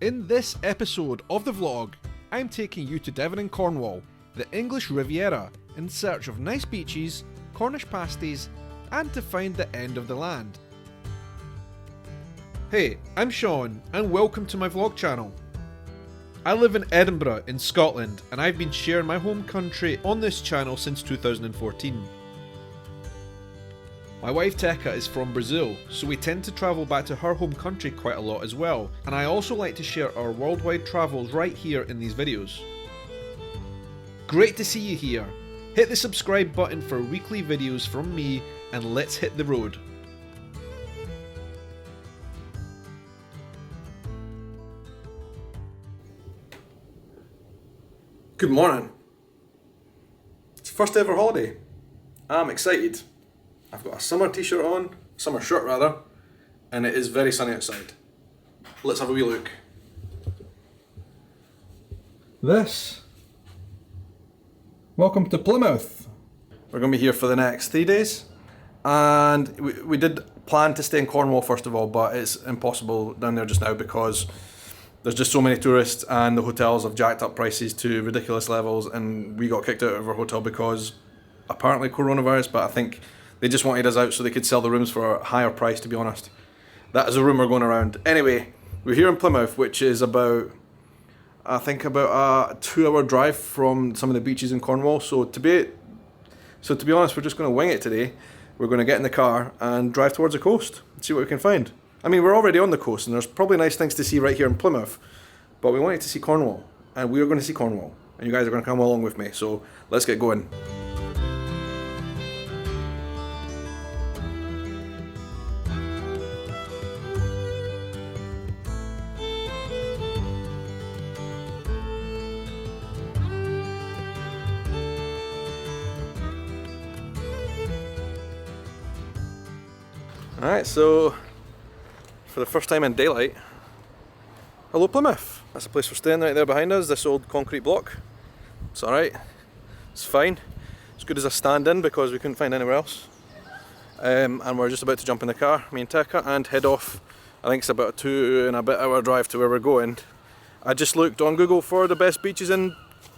In this episode of the vlog, I'm taking you to Devon and Cornwall, the English Riviera, in search of nice beaches, Cornish pasties, and to find the end of the land. Hey, I'm Sean, and welcome to my vlog channel. I live in Edinburgh in Scotland, and I've been sharing my home country on this channel since 2014. My wife Tekka is from Brazil, so we tend to travel back to her home country quite a lot as well, and I also like to share our worldwide travels right here in these videos. Great to see you here. Hit the subscribe button for weekly videos from me, and let's hit the road. Good morning. It's first ever holiday. I'm excited. I've got a summer t-shirt on, summer shirt rather, and it is very sunny outside. Let's have a wee look. Welcome to Plymouth. We're going to be here for the next 3 days, and we did plan to stay in Cornwall first of all, but it's impossible down there just now because there's just so many tourists and the hotels have jacked up prices to ridiculous levels, and we got kicked out of our hotel because apparently coronavirus, but I think they just wanted us out so they could sell the rooms for a higher price, to be honest. That is a rumour going around. Anyway, we're here in Plymouth, which is about a 2-hour drive from some of the beaches in Cornwall. So to be honest, we're just going to wing it today. We're going to get in the car and drive towards the coast and see what we can find. I mean, we're already on the coast and there's probably nice things to see right here in Plymouth, but we wanted to see Cornwall, and we are going to see Cornwall, and you guys are going to come along with me. So let's get going. Alright, so for the first time in daylight, hello Plymouth. That's the place we're staying right there behind us, this old concrete block. It's alright, it's fine. As good as a stand-in because we couldn't find anywhere else. And we're just about to jump in the car, me and Tekka, and head off. I think it's about a 2.5-hour drive to where we're going. I just looked on Google for the best beaches in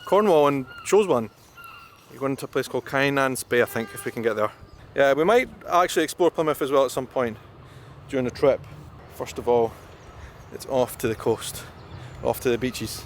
Cornwall and chose one. We're going to a place called Kynance Bay, I think, if we can get there. Yeah, we might actually explore Plymouth as well at some point during the trip. First of all, it's off to the coast, off to the beaches.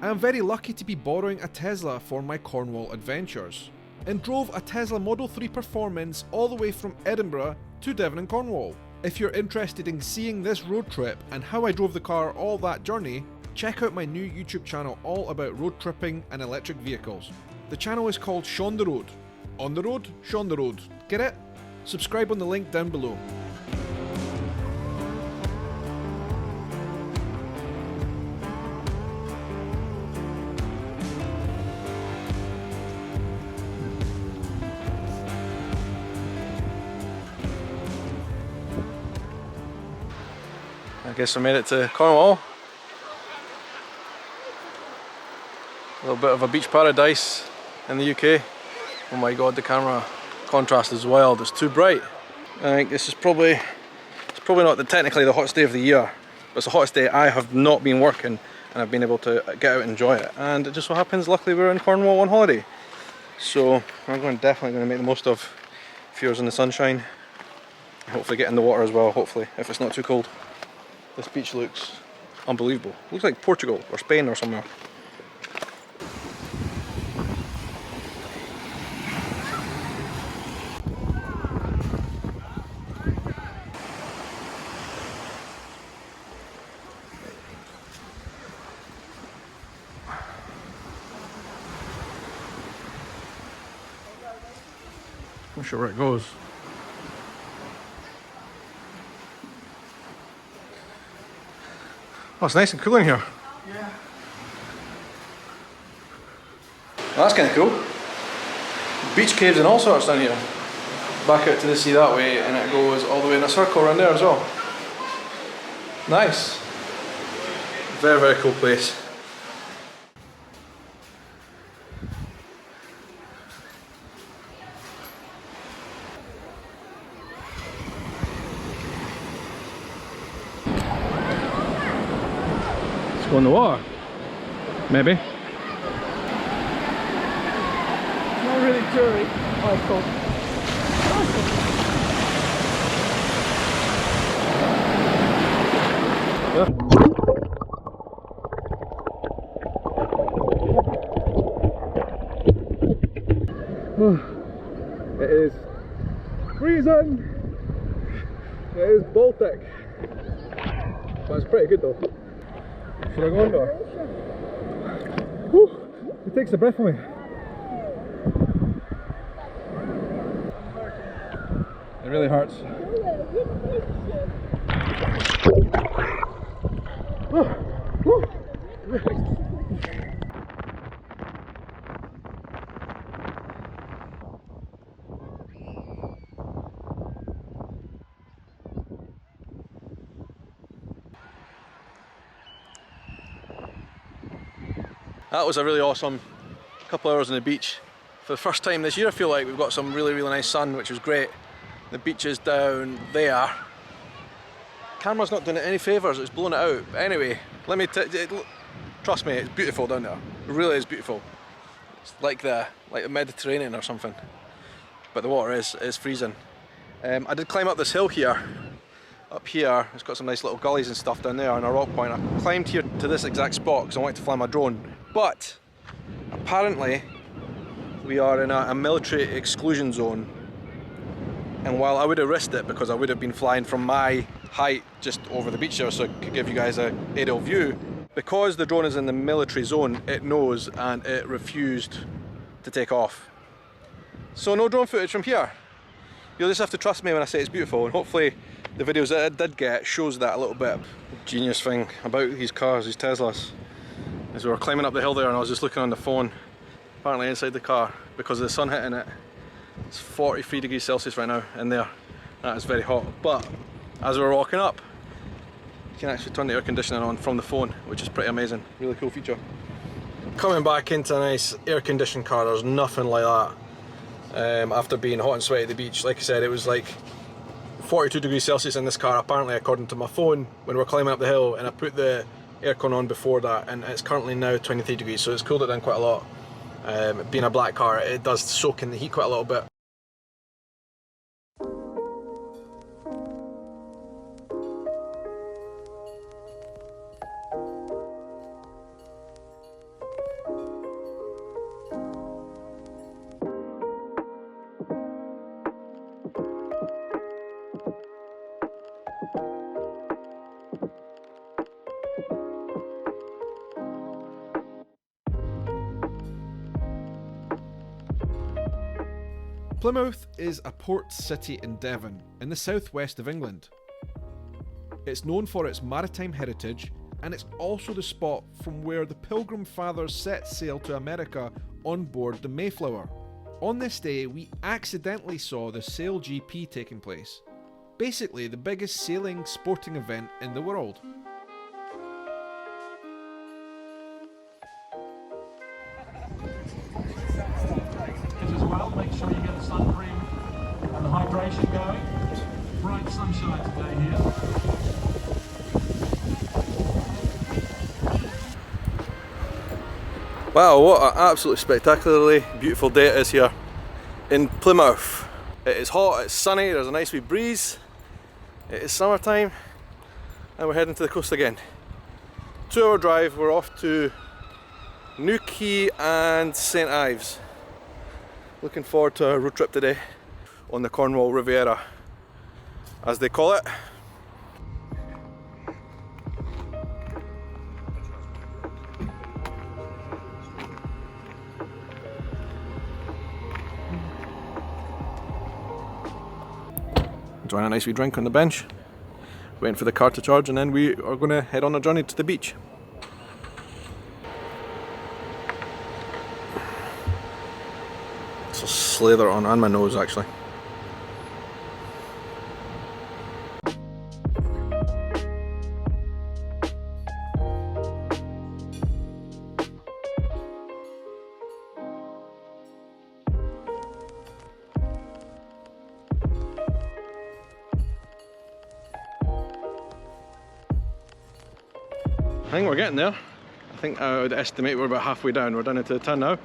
I am very lucky to be borrowing a Tesla for my Cornwall adventures, and drove a Tesla Model 3 Performance all the way from Edinburgh to Devon and Cornwall. If you're interested in seeing this road trip and how I drove the car all that journey, check out my new YouTube channel all about road tripping and electric vehicles. The channel is called Sean the Road. On the road, Sean the Road. Get it? Subscribe on the link down below. I guess we made it to Cornwall. A little bit of a beach paradise in the UK. Oh my god, the camera contrast is wild, it's too bright. I think this is probably not technically the hottest day of the year, but it's the hottest day I have not been working and I've been able to get out and enjoy it. And it just so happens, luckily we're in Cornwall on holiday. So I'm definitely going to make the most of a few hours in the sunshine. Hopefully get in the water as well, hopefully, if it's not too cold. This beach looks unbelievable. It looks like Portugal or Spain or somewhere. Not sure where it goes. Oh, it's nice and cool in here. Yeah. Well, that's kind of cool. Beach caves and all sorts down here. Back out to the sea that way, and it goes all the way in a circle around there as well. Nice. Very, very cool place. Go in the water? Maybe. Not really jury. Oh, it's cool. It is freezing. It is Baltic. But it's pretty good though. Should I go under? Whew, it takes the breath away. It really hurts. That was a really awesome couple of hours on the beach. For the first time this year I feel like we've got some really nice sun, which was great. The beach is down there. Camera's not doing it any favours, it's blowing it out. But anyway, trust me, it's beautiful down there. It really is beautiful. It's like the Mediterranean or something. But the water is freezing. I did climb up this hill here. Up here, it's got some nice little gullies and stuff down there and a rock point. I climbed here to this exact spot because I wanted to fly my drone. But apparently we are in a military exclusion zone. And while I would have risked it because I would have been flying from my height just over the beach there so I could give you guys an aerial view, because the drone is in the military zone, it knows and it refused to take off. So no drone footage from here. You'll just have to trust me when I say it's beautiful, and hopefully the videos that I did get shows that a little bit. The genius thing about these cars, these Teslas, is we were climbing up the hill there and I was just looking on the phone, apparently inside the car, because of the sun hitting it. It's 43 degrees Celsius right now in there. That is very hot. But as we were walking up, you can actually turn the air conditioning on from the phone, which is pretty amazing. Really cool feature. Coming back into a nice air conditioned car, there's nothing like that. After being hot and sweaty at the beach, like I said, it was like 42 degrees Celsius in this car, apparently, according to my phone, when we were climbing up the hill, and I put the aircon on before that, and it's currently now 23 degrees, so it's cooled it down quite a lot. Being a black car, it does soak in the heat quite a little bit. Plymouth is a port city in Devon, in the southwest of England. It's known for its maritime heritage, and it's also the spot from where the Pilgrim Fathers set sail to America on board the Mayflower. On this day, we accidentally saw the Sail GP taking place. Basically, the biggest sailing sporting event in the world. As well, make sure you get the sun cream and the hydration going. Bright sunshine today here. Wow, what an absolutely spectacularly beautiful day it is here in Plymouth. It is hot, it's sunny, there's a nice wee breeze. It is summertime and we're heading to the coast again. 2-hour drive, we're off to Newquay and St Ives. Looking forward to a road trip today on the Cornwall Riviera, as they call it. Enjoying a nice wee drink on the bench, waiting for the car to charge, and then we are going to head on a journey to the beach. It's a slather on my nose actually. I think we're getting there. I think I would estimate we're about halfway down. We're down into the town now.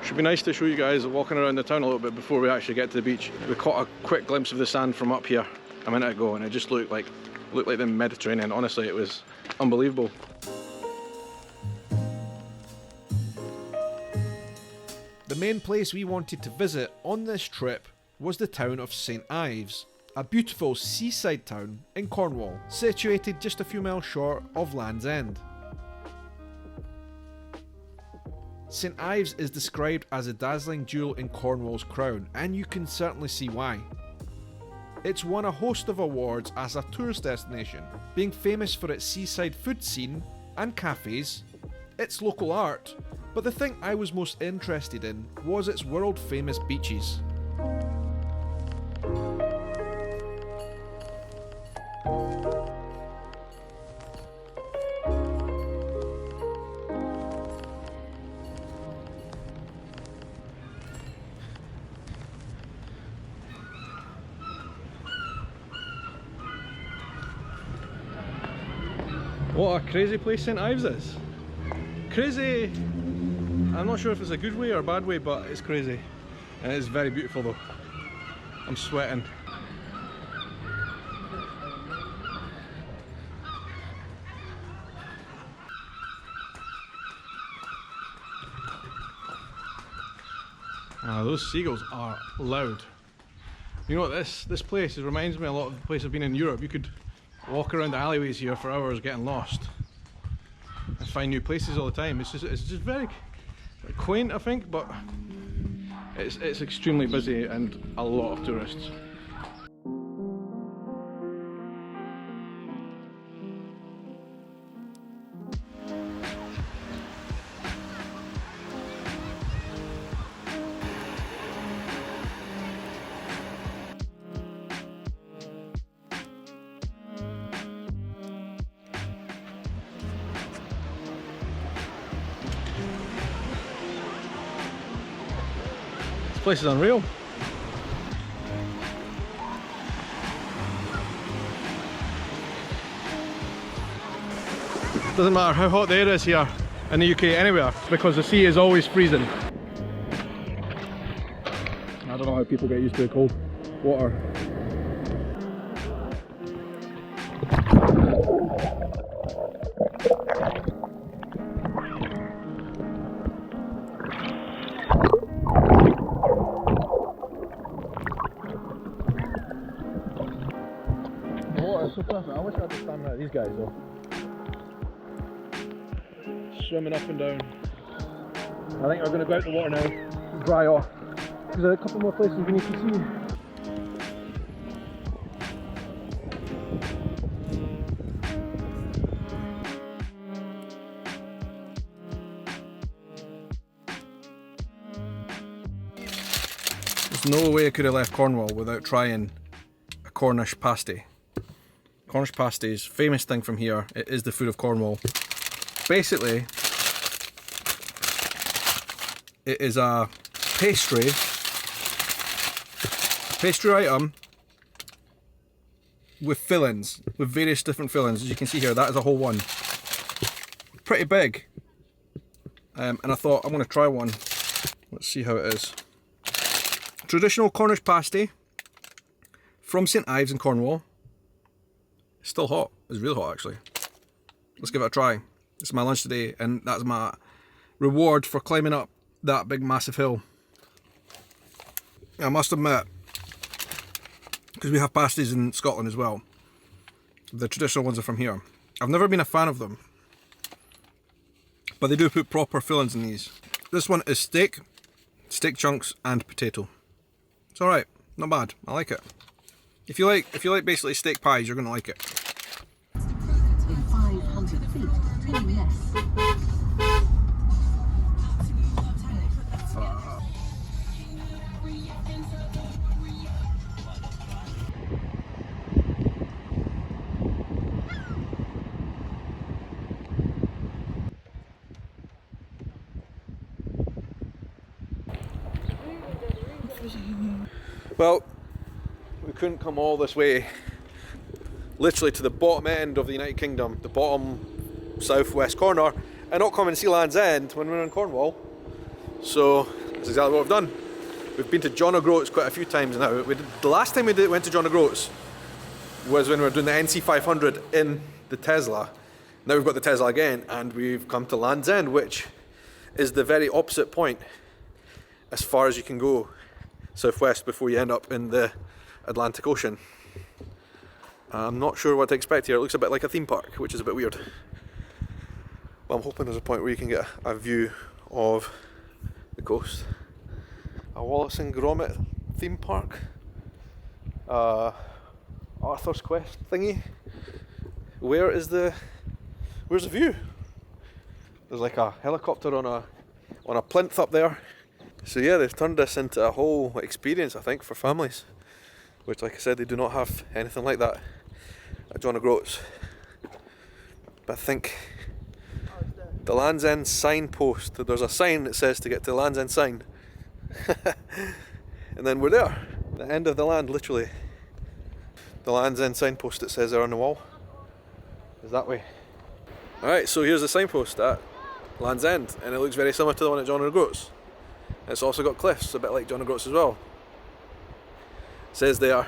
Should be nice to show you guys walking around the town a little bit before we actually get to the beach. We caught a quick glimpse of the sand from up here a minute ago, and it just looked like the Mediterranean. Honestly, it was unbelievable. The main place we wanted to visit on this trip was the town of St Ives, a beautiful seaside town in Cornwall, situated just a few miles short of Land's End. St Ives is described as a dazzling jewel in Cornwall's crown, and you can certainly see why. It's won a host of awards as a tourist destination, being famous for its seaside food scene and cafes, its local art, but the thing I was most interested in was its world famous beaches. What a crazy place St Ives is. Crazy, I'm not sure if it's a good way or a bad way, but it's crazy. And it's very beautiful though. I'm sweating. Those seagulls are loud. You know what, this place reminds me a lot of the place I've been in Europe. You could walk around the alleyways here for hours getting lost and find new places all the time. It's just very quaint, I think, but it's extremely busy and a lot of tourists. This place is unreal. Doesn't matter how hot the air is here in the UK anywhere, because the sea is always freezing. I don't know how people get used to the cold water. I wish I had the stamina of these guys though. Swimming up and down. I think we're going to go out the water now and dry off. There's a couple more places we need to see. There's no way I could have left Cornwall without trying a Cornish pasty. Cornish pasty is a famous thing from here. It is the food of Cornwall. Basically, it is a pastry item with fillings, with various different fillings. As you can see here, that is a whole one. Pretty big. And I thought, I'm going to try one. Let's see how it is. Traditional Cornish pasty from St Ives in Cornwall. It's still hot. It's really hot actually. Let's give it a try. It's my lunch today, and that's my reward for climbing up that big massive hill. I must admit, because we have pasties in Scotland as well, the traditional ones are from here. I've never been a fan of them, but they do put proper fillings in these. This one is steak chunks and potato. It's alright, not bad, I like it. If you like basically steak pies, you're gonna like it. In 500 feet, turn left. Well, we couldn't come all this way, literally to the bottom end of the United Kingdom, the bottom southwest corner and not come and see Land's End when we're in Cornwall. So that's exactly what we've done. We've been to John O'Groats quite a few times now. The last time we went to John O'Groats was when we were doing the NC 500 in the Tesla. Now we've got the Tesla again, and we've come to Land's End, which is the very opposite point as far as you can go southwest before you end up in the Atlantic Ocean. I'm not sure what to expect here. It looks a bit like a theme park, which is a bit weird. Well, I'm hoping there's a point where you can get a view of the coast. A Wallace and Gromit theme park, Arthur's Quest thingy. Where's the view? There's like a helicopter on a plinth up there. So yeah, they've turned this into a whole experience, I think, for families, which, like I said, they do not have anything like that at John O'Groats. But I think the Land's End signpost, there's a sign that says to get to the Land's End sign. And then we're there, the end of the land, literally. The Land's End signpost, it says there on the wall, is that way. Alright, so here's the signpost at Land's End, and it looks very similar to the one at John O'Groats. It's also got cliffs, a bit like John O'Groats as well. It says there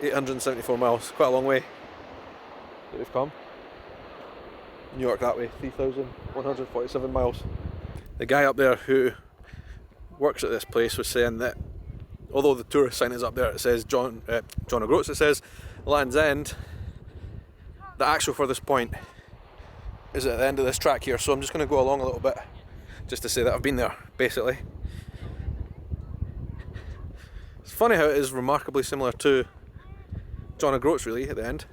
874 miles, quite a long way that we've come. New York that way, 3,147 miles. The guy up there who works at this place was saying that although the tourist sign is up there, it says John O'Groats, it says Land's End, the actual furthest point is at the end of this track here, so I'm just going to go along a little bit just to say that I've been there, basically. It's funny how it is remarkably similar to John O'Groats really at the end.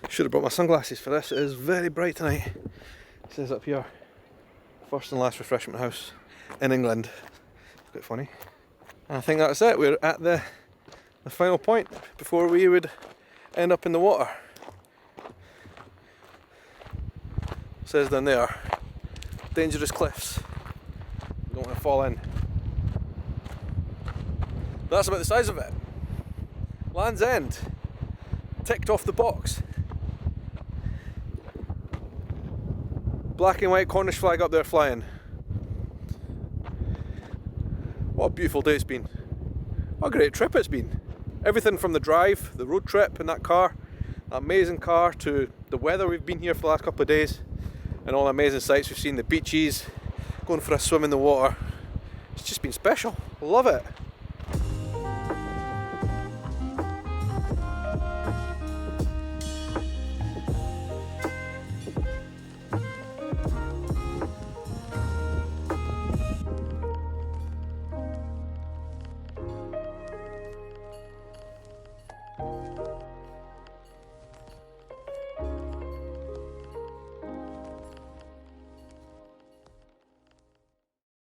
Should have brought my sunglasses for this, it is very bright tonight. It says up here, first and last refreshment house in England. It's quite funny. And I think that's it, we're at the final point before we would end up in the water. It says down there, dangerous cliffs, don't want to fall in. That's about the size of it. Land's End, ticked off the box. Black and white Cornish flag up there flying. What a beautiful day it's been. What a great trip it's been. Everything from the drive, the road trip in that car, that amazing car, to the weather we've been here for the last couple of days, and all the amazing sights we've seen, the beaches, going for a swim in the water. It's just been special. I love it.